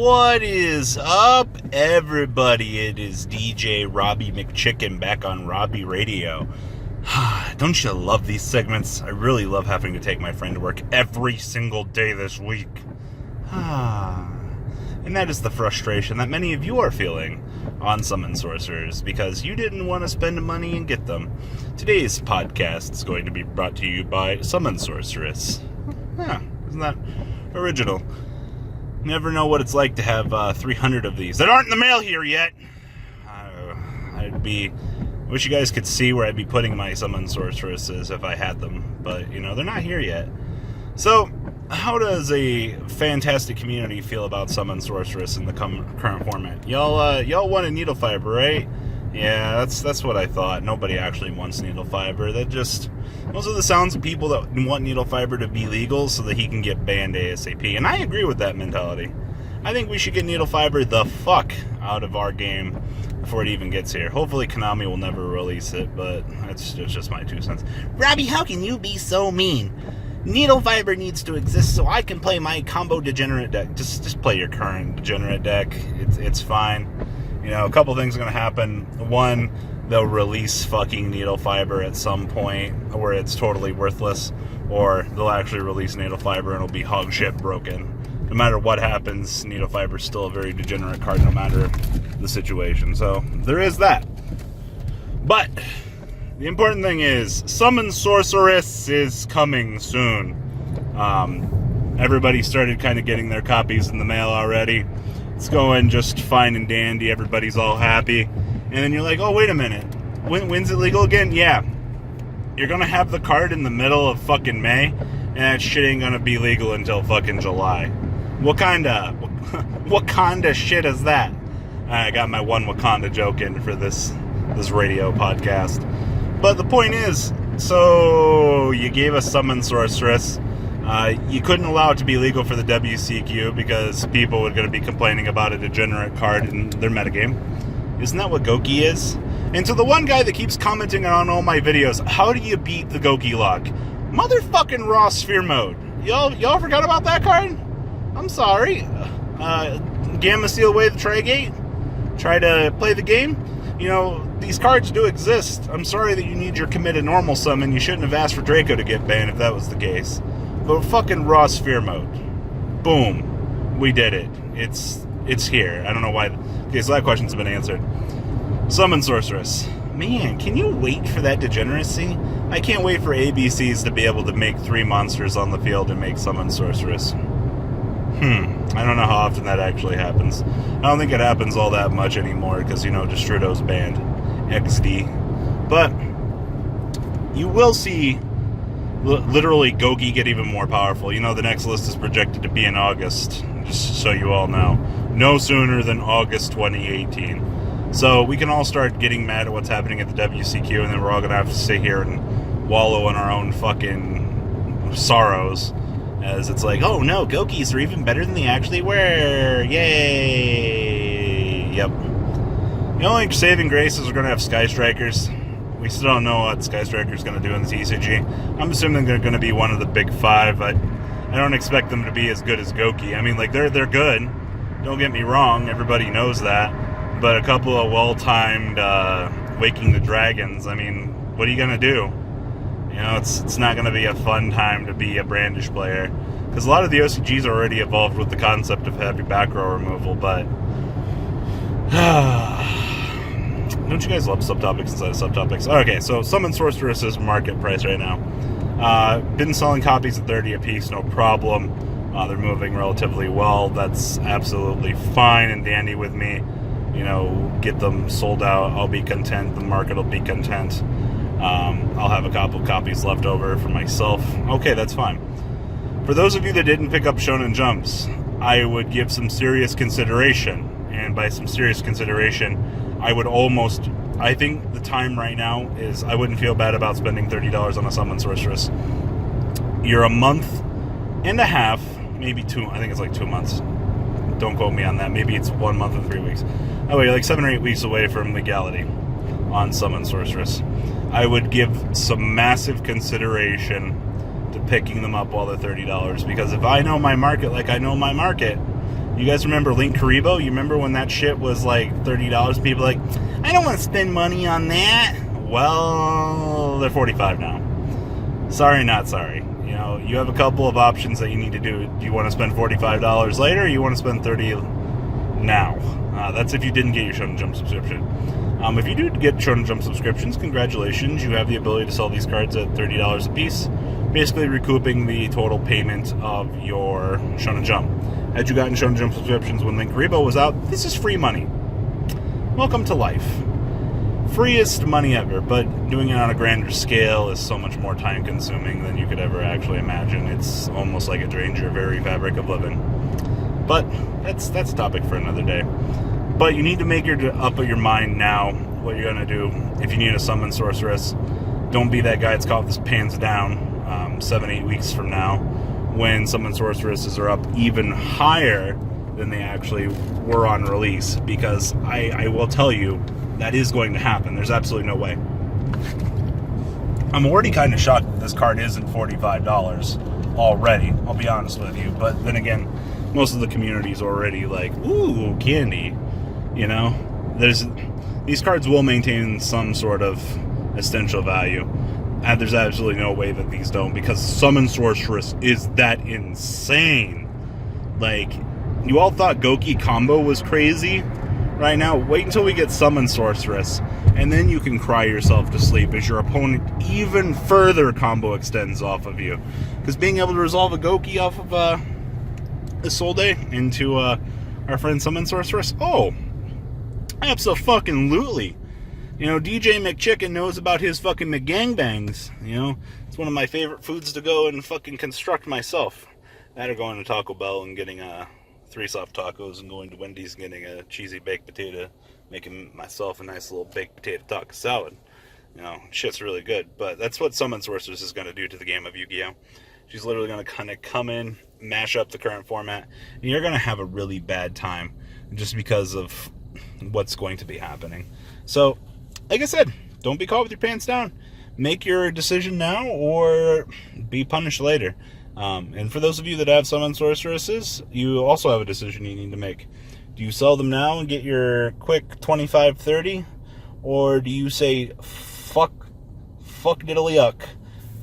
What is up, everybody? It is DJ Robbie McChicken back on Robbie Radio. Don't you love these segments? I really love having to take my friend to work every single day this week. And that is the frustration that many of you are feeling on Summon Sorcerers because you didn't want to spend money and get them. Today's podcast is going to be brought to you by Summon Sorceress. Isn't that original? Never know what it's like to have 300 of these that aren't in the mail here yet. I wish you guys could see where I'd be putting my Summon Sorceresses if I had them, but they're not here yet. So, how does a fantastic community feel about Summon Sorceress in the current format? Y'all wanted needle fiber, right? Yeah, that's what I thought. Nobody actually wants needle fiber. Those are the sounds of people that want needle fiber to be legal so that he can get banned ASAP. And I agree with that mentality. I think we should get needle fiber the fuck out of our game before it even gets here. Hopefully Konami will never release it, but that's just my 2 cents. Robbie, how can you be so mean? Needle fiber needs to exist so I can play my combo degenerate deck. Just play your current degenerate deck. It's fine. A couple things are going to happen. One, they'll release fucking needle fiber at some point where it's totally worthless, or they'll actually release needle fiber and it'll be hog shit broken. No matter what happens, needle fiber is still a very degenerate card no matter the situation. So there is that. But the important thing is Summon Sorceress is coming soon. Everybody started kind of getting their copies in the mail already. It's going just fine and dandy. Everybody's all happy. And then you're like, oh, wait a minute. When's it legal again? Yeah. You're going to have the card in the middle of fucking May, and that shit ain't going to be legal until fucking July. What kind of shit is that? I got my one Wakanda joke in for this radio podcast. But the point is, so you gave us Summon Sorceress. You couldn't allow it to be legal for the WCQ because people were going to be complaining about a degenerate card in their metagame. Isn't that what Goki is? And to the one guy that keeps commenting on all my videos, how do you beat the Goki lock? Motherfucking raw sphere mode. Y'all forgot about that card? I'm sorry. Gamma seal away the Trigate. Try to play the game. These cards do exist. I'm sorry that you need your committed normal summon. You shouldn't have asked for Draco to get banned if that was the case. But fucking raw sphere mode. Boom. We did it. It's here. I don't know why. Okay, so that question's been answered. Summon Sorceress. Man, can you wait for that degeneracy? I can't wait for ABCs to be able to make 3 monsters on the field and make Summon Sorceress. I don't know how often that actually happens. I don't think it happens all that much anymore because, Destrudo's banned. XD. But you will see literally Goki get even more powerful. The next list is projected to be in August, just so you all know. No sooner than August 2018. So we can all start getting mad at what's happening at the WCQ, and then we're all going to have to sit here and wallow in our own fucking sorrows. As it's like, oh no, Gokis are even better than they actually were. Yay! Yep. The only saving grace is we're going to have Sky Strikers. We still don't know what Sky Striker's going to do in the TCG. I'm assuming they're going to be one of the big 5, but I don't expect them to be as good as Goki. I mean, they're good. Don't get me wrong. Everybody knows that. But a couple of well-timed Waking the Dragons, I mean, what are you going to do? It's not going to be a fun time to be a Brandish player. Because a lot of the OCGs are already evolved with the concept of heavy back row removal, but don't you guys love subtopics inside of subtopics? Okay, so Summon Sorceress's market price right now. Been selling copies at 30 a piece, no problem. They're moving relatively well. That's absolutely fine and dandy with me. Get them sold out. I'll be content. The market will be content. I'll have a couple copies left over for myself. Okay, that's fine. For those of you that didn't pick up Shonen Jumps, I would give some serious consideration. And by some serious consideration, I think the time right now is I wouldn't feel bad about spending $30 on a Summon Sorceress. You're a month and a half, maybe 2, I think it's like 2 months. Don't quote me on that. Maybe it's 1 month and 3 weeks. Oh, you're like 7 or 8 weeks away from legality on Summon Sorceress. I would give some massive consideration to picking them up while they're $30, because if I know my market like I know my market, You guys remember Link Karibo? You remember when that shit was like $30? People like, I don't want to spend money on that. Well, they're $45 now. Sorry, not sorry. You know, you have a couple of options that you need to do. Do you want to spend $45 later, or you want to spend $30 now? That's if you didn't get your Shonen Jump subscription. If you do get Shonen Jump subscriptions, congratulations. You have the ability to sell these cards at $30 a piece, basically recouping the total payment of your Shonen Jump. Had you gotten Shonen Jump subscriptions when Link Karibo was out, this is free money. Welcome to life. Freest money ever, but doing it on a grander scale is so much more time consuming than you could ever actually imagine. It's almost like it drains your very fabric of living. But that's a topic for another day. But you need to make up of your mind now what you're going to do. If you need a Summon Sorceress, don't be that guy that's caught with his pants down 7-8 weeks from now, when Summon Sorceresses are up even higher than they actually were on release, because I will tell you, that is going to happen. There's absolutely no way. I'm already kind of shocked that this card isn't $45 already, I'll be honest with you. But then again, most of the community is already like, ooh, candy. You know? These cards will maintain some sort of essential value. And there's absolutely no way that these don't, because Summon Sorceress is that insane. Like, you all thought Goki combo was crazy. Right now, wait until we get Summon Sorceress, and then you can cry yourself to sleep as your opponent even further combo extends off of you. Because being able to resolve a Goki off of Isolde into our friend Summon Sorceress, oh, abso-fucking-lutely. You know, DJ McChicken knows about his fucking McGangbangs. You know, it's one of my favorite foods to go and fucking construct myself. That or going to Taco Bell and getting 3 soft tacos, and going to Wendy's and getting a cheesy baked potato, making myself a nice little baked potato taco salad. You know, shit's really good. But that's what Summon Sorceress is going to do to the game of Yu-Gi-Oh! She's literally going to kind of come in, mash up the current format, and you're going to have a really bad time just because of what's going to be happening. So, like I said, don't be caught with your pants down. Make your decision now or be punished later. And for those of you that have Summon Sorceresses, you also have a decision you need to make. Do you sell them now and get your quick 25, 30? Or do you say, fuck diddly yuck,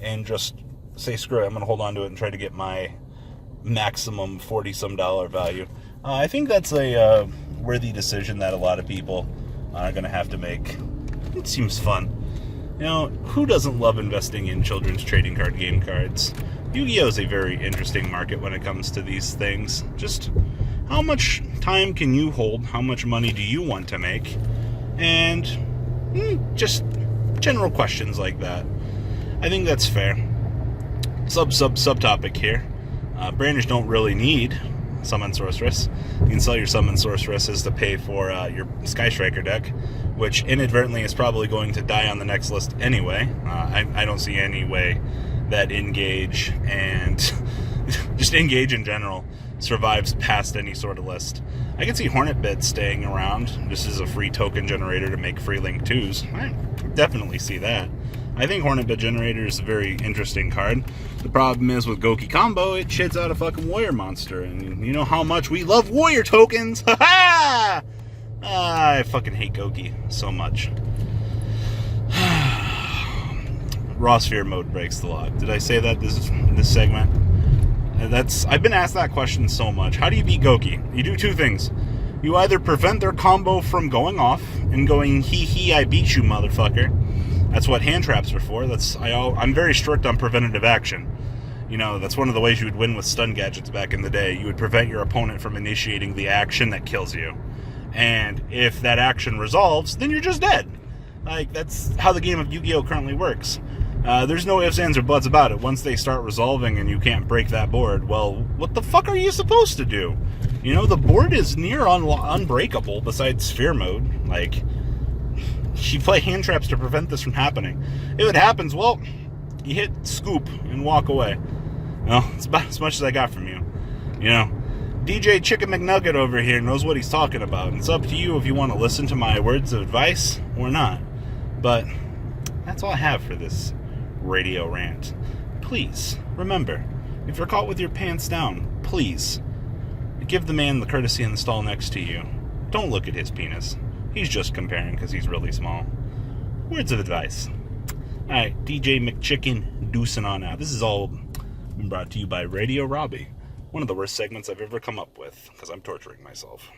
and just say, screw it, I'm going to hold on to it and try to get my maximum $40-some value? I think that's a worthy decision that a lot of people are going to have to make. It seems fun. You know, who doesn't love investing in children's trading card game cards? Yu-Gi-Oh! Is a very interesting market when it comes to these things. Just how much time can you hold? How much money do you want to make? And just general questions like that. I think that's fair. Subtopic here. Branders don't really need Summon Sorceress. You can sell your Summon Sorceresses to pay for your Sky Striker deck, which inadvertently is probably going to die on the next list anyway. I don't see any way that Engage and just Engage in general survives past any sort of list. I can see Hornet Bit staying around just as a free token generator to make free Link 2s. I definitely see that. I think Hornet Bit Generator is a very interesting card. The problem is with Goki Combo, it shits out a fucking Warrior monster, and you know how much we love Warrior tokens! Ha ha! I fucking hate Goki so much. Raw Sphere mode breaks the lock. Did I say that this segment? I've been asked that question so much. How do you beat Goki? You do two things. You either prevent their combo from going off and going, hee hee, I beat you, motherfucker. That's what hand traps are for. I'm very strict on preventative action. You know, that's one of the ways you would win with stun gadgets back in the day. You would prevent your opponent from initiating the action that kills you. And if that action resolves, then you're just dead. Like, that's how the game of Yu-Gi-Oh! Currently works. There's no ifs, ands, or buts about it. Once they start resolving and you can't break that board, well, what the fuck are you supposed to do? You know, the board is near unbreakable besides Sphere mode. Like, you play hand traps to prevent this from happening. If it happens, well, you hit scoop and walk away. Well, it's about as much as I got from you. You know, DJ Chicken McNugget over here knows what he's talking about. It's up to you if you want to listen to my words of advice or not. But that's all I have for this radio rant. Please, remember, if you're caught with your pants down, please, give the man the courtesy in the stall next to you. Don't look at his penis. He's just comparing because he's really small. Words of advice. Alright, DJ McChicken deucing on out. This is all been brought to you by Radio Robbie. One of the worst segments I've ever come up with, because I'm torturing myself.